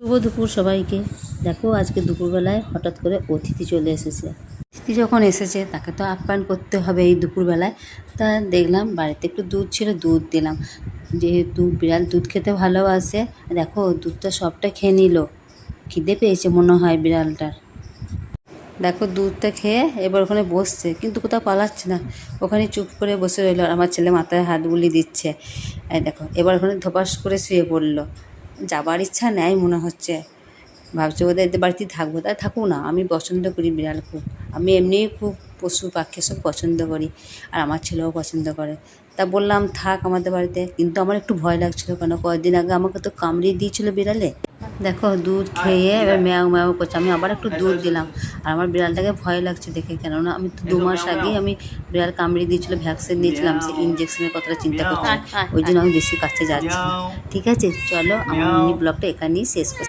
শুভ দুপুর সবাইকে। দেখো আজকে দুপুরবেলায় হঠাৎ করে অতিথি চলে এসেছে। অতিথি যখন এসেছে তাকে তো আপ্যায়ন করতে হবে এই দুপুরবেলায়। তা দেখলাম বাড়িতে একটু দুধ ছিল, দুধ দিলাম। যেহেতু বিড়াল দুধ খেতে ভালোবাসে, দেখো দুধটা সবটা খেয়ে নিল। খিদে পেয়েছে মনে হয় বিড়ালটার। দেখো দুধটা খেয়ে এবার ওখানে বসছে, কিন্তু কোথাও পালাচ্ছে না, ওখানে চুপ করে বসে রইল। আর আমার ছেলে মাথায় হাত বুলিয়ে দিচ্ছে। এই দেখো এবার ওখানে ধপাস করে শুয়ে পড়লো। যাবার ইচ্ছা নেই মনে হচ্ছে, ভাবছি ওদের এদের বাড়িতেই থাকবো। তাই থাকুক না, আমি পছন্দ করি বিড়াল খুব। আমি এমনিই খুব পশু পাখি সব পছন্দ করি, আর আমার ছেলেও পছন্দ করে। তা বললাম থাক আমাদের বাড়িতে, কিন্তু আমার একটু ভয় লাগছিলো, কেন কয়েকদিন আগে আমাকে তো কামড়িয়ে দিয়েছিল বিড়ালে। দেখো দুধ খেয়ে এবার ম্যাও ম্যাও করছে, আমি আবার একটু দুধ দিলাম। আর আমার বিড়ালটাকে ভয় লাগছে দেখে, কেননা আমি তো 2 মাস আগেই আমি বিড়াল কামড়িয়ে দিয়েছিল, ভ্যাকসিন নিয়েছিলাম, সেই ইঞ্জেকশনের কথাটা চিন্তা করছি। ওই জন্য আমি বেশি কাছে যাচ্ছি না। ঠিক আছে, চলো আমার মিনি ব্লগটা এখানেই শেষ করছি।